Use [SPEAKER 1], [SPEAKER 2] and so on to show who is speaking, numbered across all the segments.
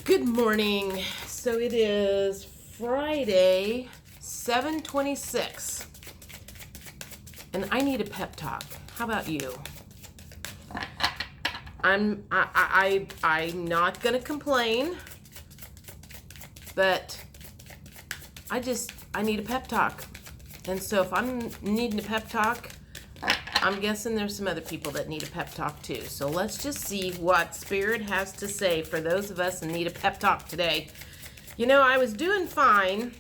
[SPEAKER 1] Good morning. So it is Friday, 7:26, and I need a pep talk. How about you? I'm not gonna complain, but I need a pep talk. And so if I'm needing a pep talk, I'm guessing there's some other people that need a pep talk too. So let's just see what Spirit has to say for those of us that need a pep talk today. You know, I was doing fine.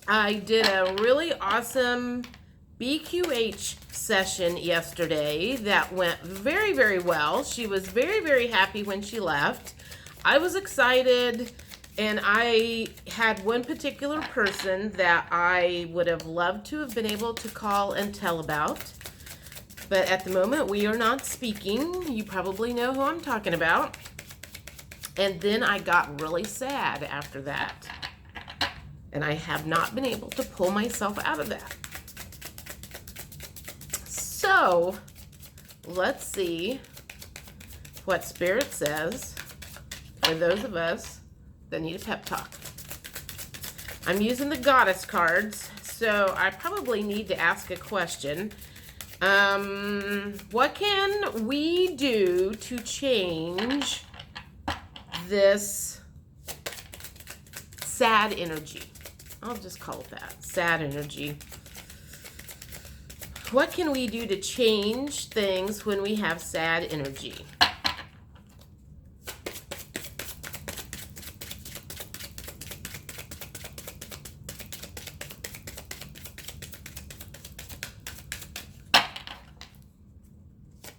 [SPEAKER 1] I did a really awesome BQH session yesterday that went very, very well. She was very, very happy when she left. I was excited, and I had one particular person that I would have loved to have been able to call and tell about. But at the moment, we are not speaking. You probably know who I'm talking about. And then I got really sad after that. And I have not been able to pull myself out of that. So, let's see what Spirit says for those of us that need a pep talk. I'm using the Goddess cards, so I probably need to ask a question. What can we do to change this sad energy? I'll just call it that, sad energy. What can we do to change things when we have sad energy?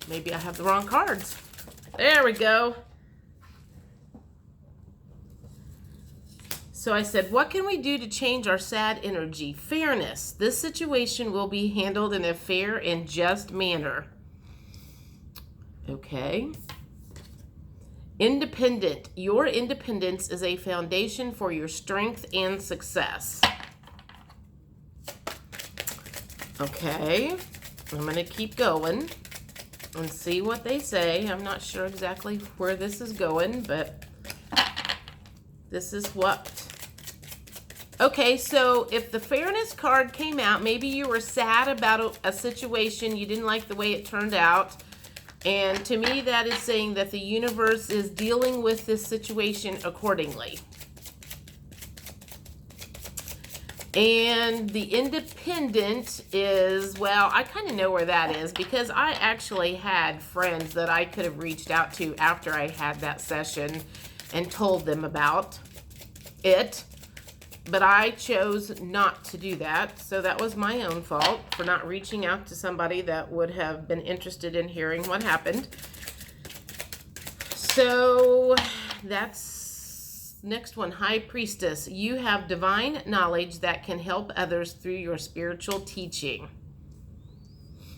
[SPEAKER 1] Maybe I have the wrong cards. There we go. So I said, what can we do to change our sad energy? Fairness. This situation will be handled in a fair and just manner. Okay. Independent. Your independence is a foundation for your strength and success. Okay. I'm going to keep going and see what they say. I'm not sure exactly where this is going, but this is what. Okay, so if the fairness card came out, maybe you were sad about a situation, you didn't like the way it turned out, and to me that is saying that the universe is dealing with this situation accordingly. And the independent is, well, I kind of know where that is because I actually had friends that I could have reached out to after I had that session and told them about it. But I chose not to do that. So that was my own fault for not reaching out to somebody that would have been interested in hearing what happened. So that's next one, High Priestess. You have divine knowledge that can help others through your spiritual teaching.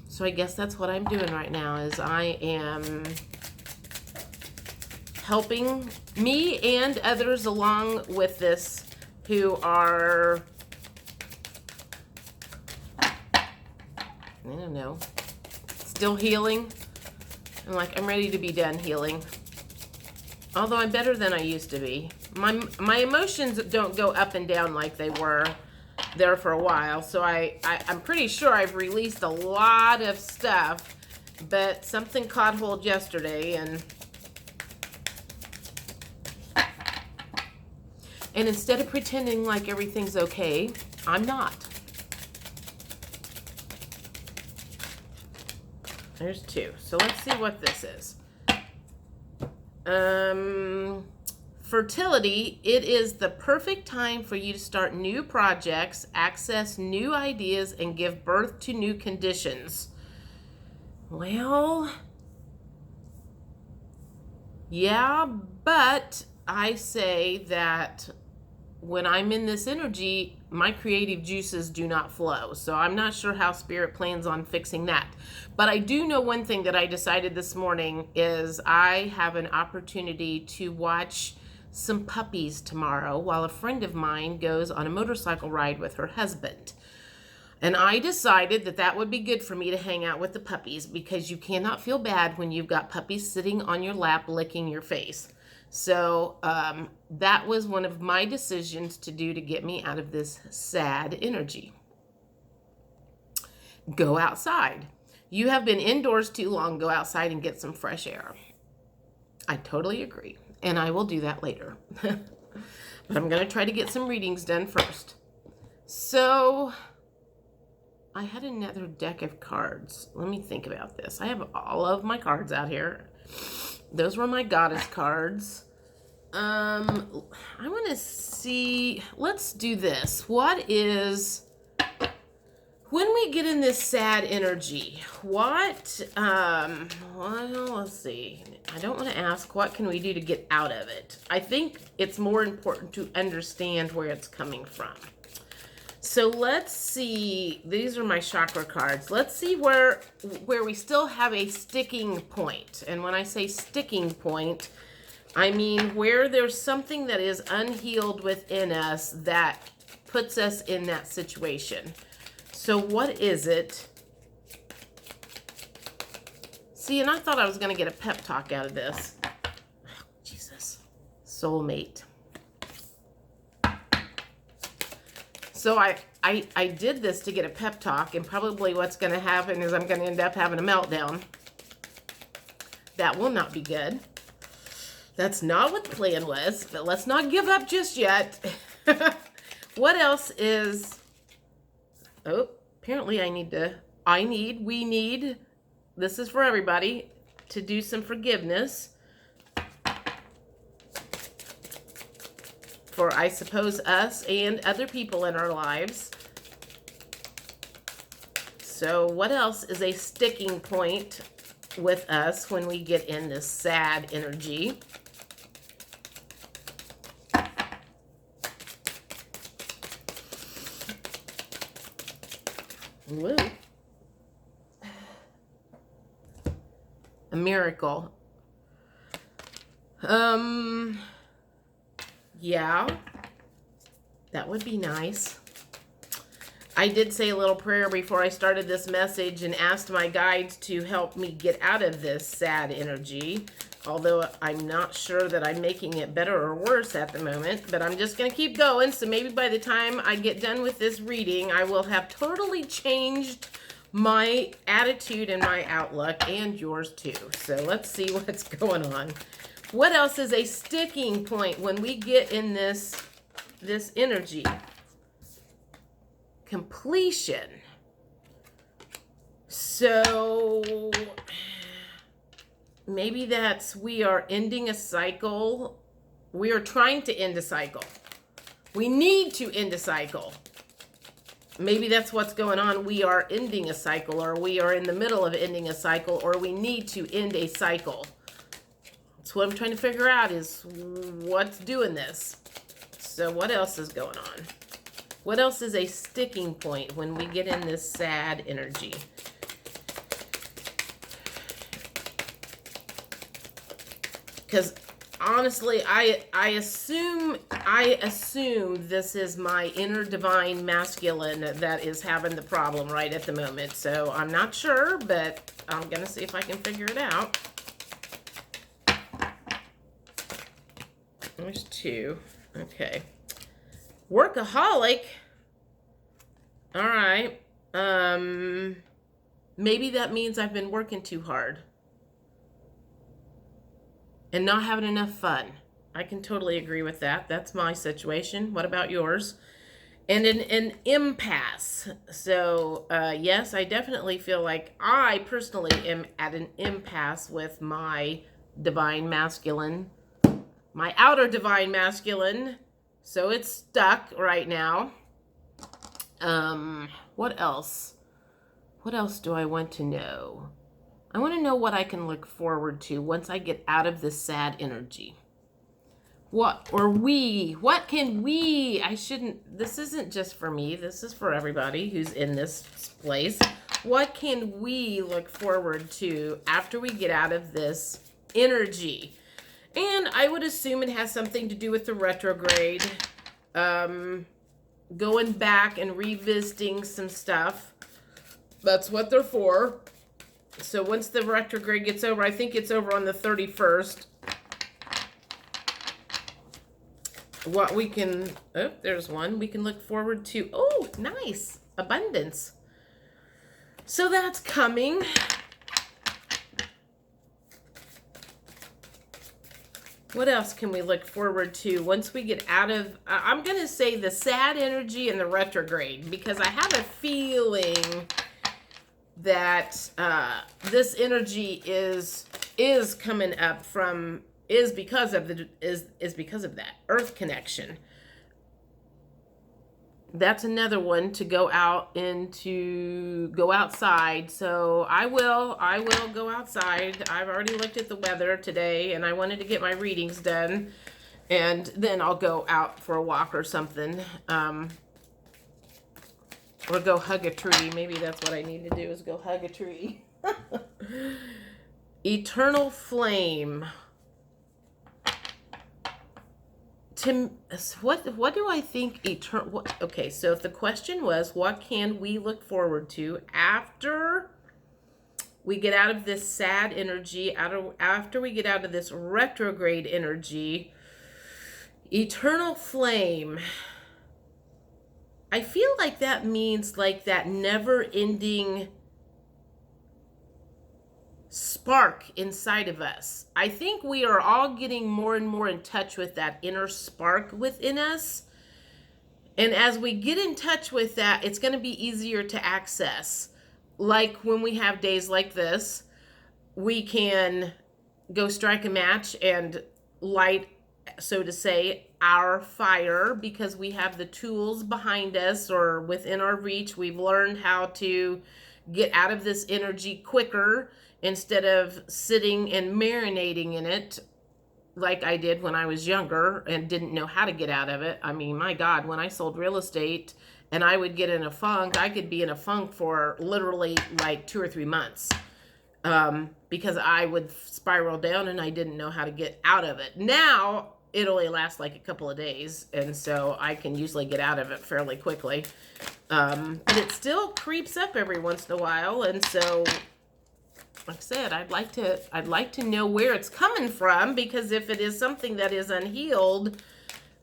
[SPEAKER 1] So I guess that's what I'm doing right now, is I am helping me and others along with this who are, I don't know, still healing. I'm ready to be done healing. Although I'm better than I used to be. My emotions don't go up and down like they were there for a while. So I'm pretty sure I've released a lot of stuff, but something caught hold yesterday, and instead of pretending like everything's okay, I'm not. There's two. So let's see what this is. Fertility. It is the perfect time for you to start new projects, access new ideas, and give birth to new conditions. Well, yeah, but I say that when I'm in this energy, my creative juices do not flow. So I'm not sure how Spirit plans on fixing that. But I do know one thing that I decided this morning is I have an opportunity to watch some puppies tomorrow while a friend of mine goes on a motorcycle ride with her husband. And I decided that that would be good for me to hang out with the puppies, because you cannot feel bad when you've got puppies sitting on your lap licking your face. So that was one of my decisions to do to get me out of this sad energy. Go outside. You have been indoors too long. Go outside and get some fresh air. I totally agree. And I will do that later. But I'm going to try to get some readings done first. So I had another deck of cards. Let me think about this. I have all of my cards out here. Those were my goddess cards. I want to see. Let's do this. What is... When we get in this sad energy, what, well, let's see. I don't want to ask what can we do to get out of it. I think it's more important to understand where it's coming from. So let's see. These are my chakra cards. Let's see where we still have a sticking point. And when I say sticking point, I mean where there's something that is unhealed within us that puts us in that situation. So what is it? See, and I thought I was going to get a pep talk out of this. Oh, Jesus. Soulmate. So I did this to get a pep talk, and probably what's going to happen is I'm going to end up having a meltdown. That will not be good. That's not what the plan was, but let's not give up just yet. What else is... Oh, apparently we need, this is for everybody, to do some forgiveness for, I suppose, us and other people in our lives. So what else is a sticking point with us when we get in this sad energy? Woo. A miracle. Yeah, that would be nice. I did say a little prayer before I started this message and asked my guides to help me get out of this sad energy. Although I'm not sure that I'm making it better or worse at the moment, but I'm just going to keep going. So maybe by the time I get done with this reading, I will have totally changed my attitude and my outlook, and yours too. So let's see what's going on. What else is a sticking point when we get in this energy? Completion. So... maybe that's we are ending a cycle. We are trying to end a cycle. We need to end a cycle. Maybe that's what's going on. We are ending a cycle, or we are in the middle of ending a cycle, or we need to end a cycle. That's what I'm trying to figure out, is what's doing this. So what else is going on? What else is a sticking point when we get in this sad energy? Because honestly, I assume this is my inner divine masculine that is having the problem right at the moment. So I'm not sure, but I'm going to see if I can figure it out. There's two. Okay. Workaholic. All right. Maybe that means I've been working too hard and not having enough fun. I can totally agree with that. That's my situation. What about yours? And an impasse. So, yes, I definitely feel like I personally am at an impasse with my divine masculine, my outer divine masculine. So it's stuck right now. What else? What else do I want to know? I want to know what I can look forward to once I get out of this sad energy. What can we, this isn't just for me, this is for everybody who's in this place. What can we look forward to after we get out of this energy? And I would assume it has something to do with the retrograde. going back and revisiting some stuff. That's what they're for. So once the retrograde gets over, I think it's over on the 31st. What we can, oh, there's one we can look forward to. Oh, nice. Abundance. So that's coming. What else can we look forward to once we get out of, I'm going to say the sad energy and the retrograde, because I have a feeling that this energy is coming up from, is because of that Earth connection. That's another one to go outside. So I will go outside. I've already looked at the weather today, and I wanted to get my readings done, and then I'll go out for a walk or something, or go hug a tree. Maybe that's what I need to do, is go hug a tree. Eternal flame. What do I think eternal? Okay, so if the question was, what can we look forward to after we get out of this sad energy, after we get out of this retrograde energy? Eternal flame. I feel like that means like that never-ending spark inside of us. I think we are all getting more and more in touch with that inner spark within us. And as we get in touch with that, it's going to be easier to access. Like when we have days like this, we can go strike a match and light, so to say, our fire, because we have the tools behind us or within our reach. We've learned how to get out of this energy quicker, instead of sitting and marinating in it like I did when I was younger and didn't know how to get out of it. I mean, my God, when I sold real estate and I would get in a funk, I could be in a funk for literally like 2 or 3 months, because I would spiral down and I didn't know how to get out of it. Now it only lasts like a couple of days, and so I can usually get out of it fairly quickly. But it still creeps up every once in a while, and so, like I said, I'd like to know where it's coming from, because if it is something that is unhealed,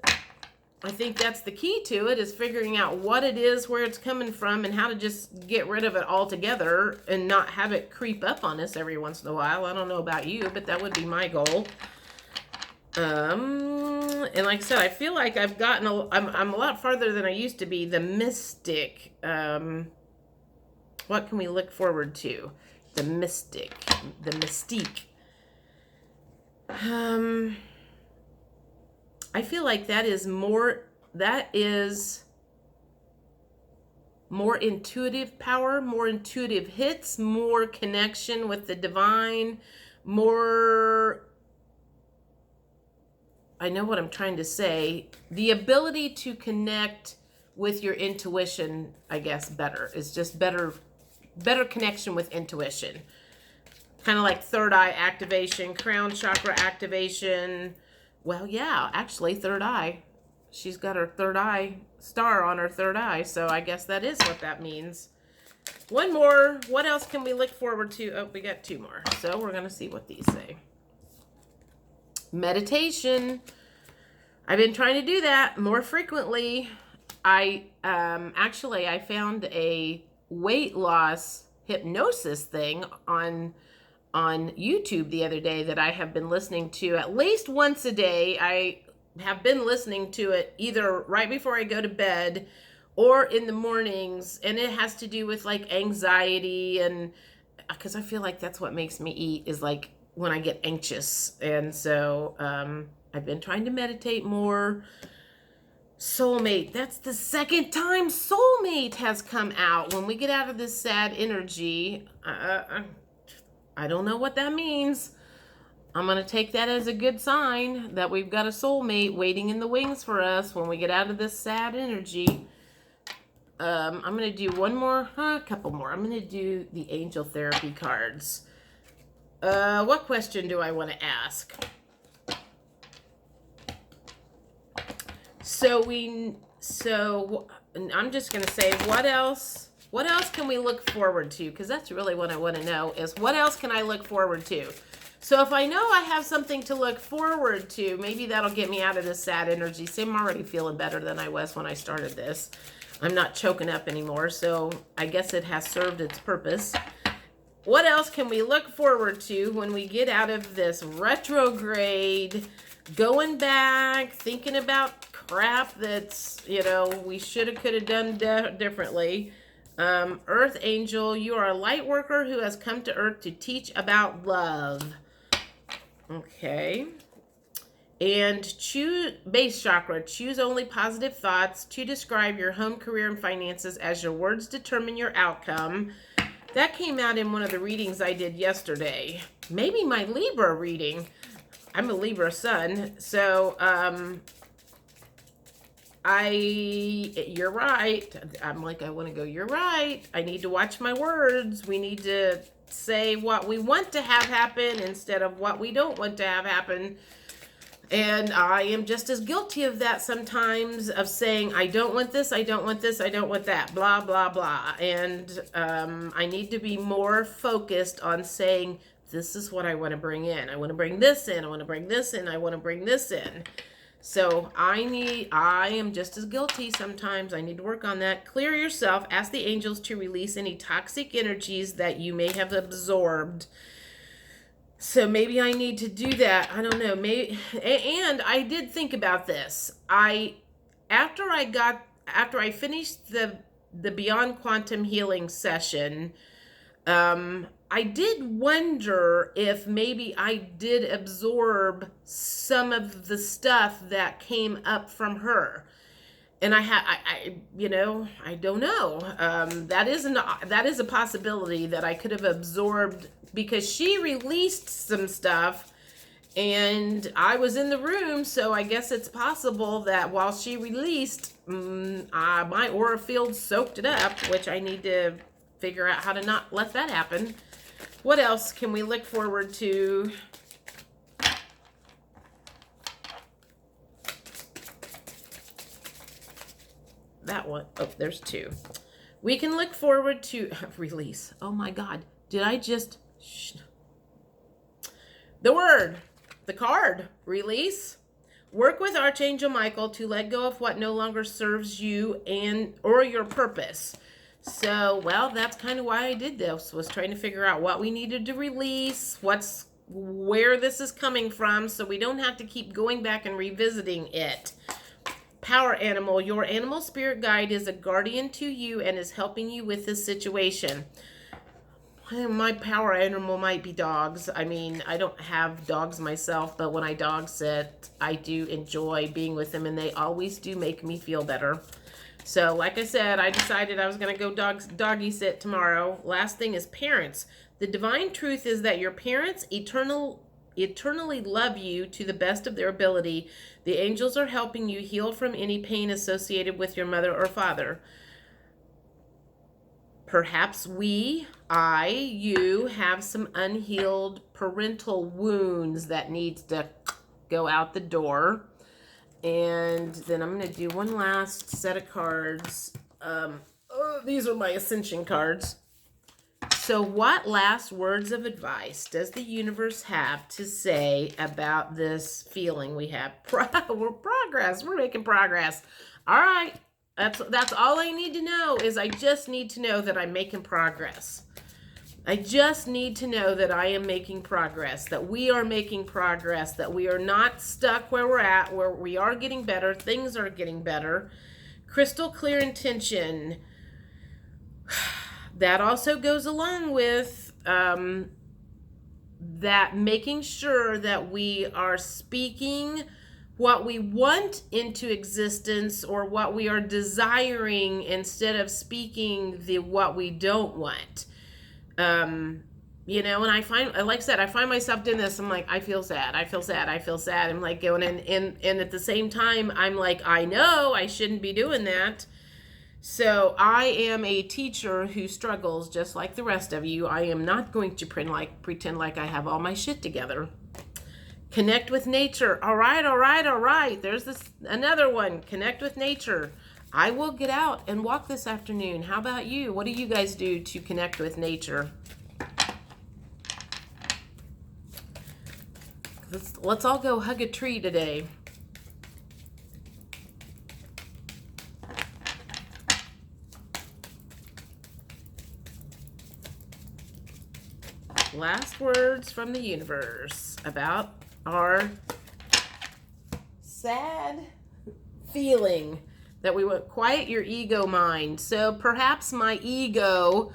[SPEAKER 1] I think that's the key to it, is figuring out what it is, where it's coming from, and how to just get rid of it altogether and not have it creep up on us every once in a while. I don't know about you, but that would be my goal. And like I said, I feel like I've gotten I'm a lot farther than I used to be. The mystic. What can we look forward to? The mystic, the mystique. I feel like that is more intuitive power, more intuitive hits, more connection with the divine, more, I know what I'm trying to say, the ability to connect with your intuition, I guess, better. It's just better connection with intuition. Kind of like third eye activation, crown chakra activation. Well, yeah, actually, third eye. She's got her third eye star on her third eye, so I guess that is what that means. One more. What else can we look forward to? Oh, we got 2 more. So we're going to see what these say. Meditation. I've been trying to do that more frequently. I found a weight loss hypnosis thing on YouTube the other day that I have been listening to at least once a day. I have been listening to it either right before I go to bed or in the mornings, and it has to do with like anxiety, and because I feel like that's what makes me eat, is like when I get anxious. And so I've been trying to meditate more. Soulmate. That's the second time soulmate has come out. When we get out of this sad energy, I don't know what that means. I'm going to take that as a good sign that we've got a soulmate waiting in the wings for us when we get out of this sad energy. I'm going to do one more, a couple more. I'm going to do the angel therapy cards. What question do I want to ask? So I'm just going to say, what else can we look forward to? Because that's really what I want to know, is what else can I look forward to? So if I know I have something to look forward to, maybe that'll get me out of this sad energy. See, I'm already feeling better than I was when I started this. I'm not choking up anymore, so I guess it has served its purpose. What else can we look forward to when we get out of this retrograde, going back, thinking about crap that's, we should have, could have done differently? Earth Angel, you are a light worker who has come to Earth to teach about love. Okay. And choose base chakra. Choose only positive thoughts to describe your home, career, and finances, as your words determine your outcome. That came out in one of the readings I did yesterday. Maybe my Libra reading. I'm a Libra sun. So, you're right. I'm like, I want to go, you're right. I need to watch my words. We need to say what we want to have happen instead of what we don't want to have happen. And I am just as guilty of that sometimes, of saying, I don't want this, I don't want this, I don't want that, blah, blah, blah. And I need to be more focused on saying, this is what I want to bring in. I want to bring this in. I want to bring this in. I want to bring this in. So I am just as guilty sometimes. I need to work on that. Clear yourself. Ask the angels to release any toxic energies that you may have absorbed. So maybe I need to do that. I don't know. Maybe, and I did think about this. After I finished the Beyond Quantum Healing session, I did wonder if maybe I did absorb some of the stuff that came up from her. And I don't know. That is a possibility that I could have absorbed, because she released some stuff and I was in the room. So I guess it's possible that while she released, my aura field soaked it up, which I need to figure out how to not let that happen. What else can we look forward to? That one. Oh, there's two. We can look forward to release. Oh my God. Did I just... The word, the card, release. Work with Archangel Michael to let go of what no longer serves you or your purpose. So, well, that's kind of why I did this, was trying to figure out what we needed to release, where this is coming from, so we don't have to keep going back and revisiting it. Power animal, your animal spirit guide is a guardian to you and is helping you with this situation. My power animal might be dogs. I mean, I don't have dogs myself, but when I dog sit, I do enjoy being with them, and they always do make me feel better. So, like I said, I decided I was going to go doggy sit tomorrow. Last thing is parents. The divine truth is that your parents eternally love you to the best of their ability. The angels are helping you heal from any pain associated with your mother or father. Perhaps you have some unhealed parental wounds that needs to go out the door. And then I'm going to do one last set of cards. These are my Ascension cards. So what last words of advice does the universe have to say about this feeling we have? We're making progress. All right. That's all I need to know, is I just need to know that I'm making progress. I just need to know that I am making progress, that we are making progress, that we are not stuck where we're at, where we are getting better, things are getting better. Crystal clear intention. That also goes along with that, making sure that we are speaking what we want into existence, or what we are desiring, instead of speaking what we don't want. And I find, like I said, I find myself doing this. I'm like, I feel sad. I'm like going and at the same time, I'm like, I know I shouldn't be doing that. So I am a teacher who struggles just like the rest of you. I am not going to pretend like I have all my shit together. Connect with nature. All right, all right, all right. There's another one. Connect with nature. I will get out and walk this afternoon. How about you? What do you guys do to connect with nature? Let's all go hug a tree today. Last words from the universe about our sad feeling that we went quiet your ego mind. So perhaps my ego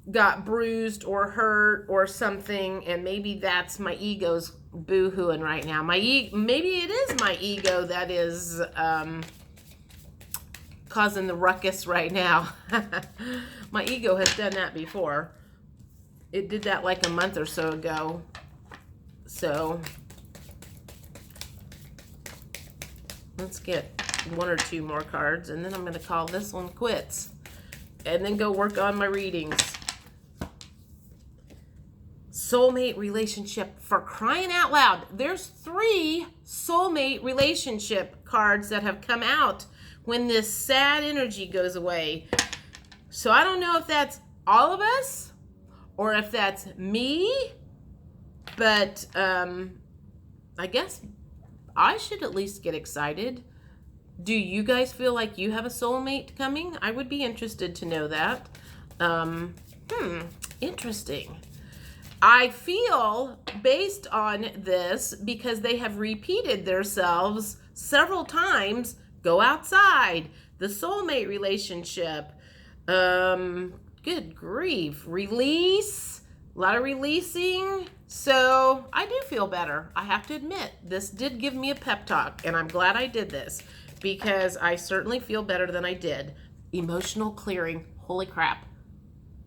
[SPEAKER 1] got bruised or hurt or something, and maybe that's my ego's boo-hooing right now. Maybe it is my ego that is causing the ruckus right now. My ego has done that before. It did that like a month or so ago. So let's get one or two more cards, and then I'm going to call this one quits and then go work on my readings. Soulmate relationship, for crying out loud. There's 3 soulmate relationship cards that have come out when this sad energy goes away. So I don't know if that's all of us or if that's me, but I guess I should at least get excited. Do you guys feel like you have a soulmate coming? I would be interested to know that. Interesting. I feel, based on this, because they have repeated themselves several times, go outside, the soulmate relationship, good grief, release, a lot of releasing. So I do feel better. I have to admit, this did give me a pep talk, and I'm glad I did this because I certainly feel better than I did. Emotional clearing. Holy crap.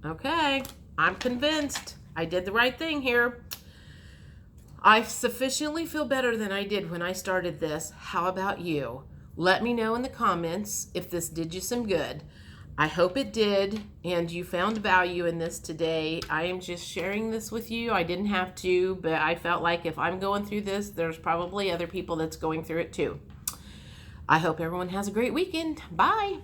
[SPEAKER 1] Okay, I'm convinced I did the right thing here. I sufficiently feel better than I did when I started this. How about you? Let me know in the comments if this did you some good. I hope it did, and you found value in this today. I am just sharing this with you. I didn't have to, but I felt like if I'm going through this, there's probably other people that's going through it too. I hope everyone has a great weekend. Bye.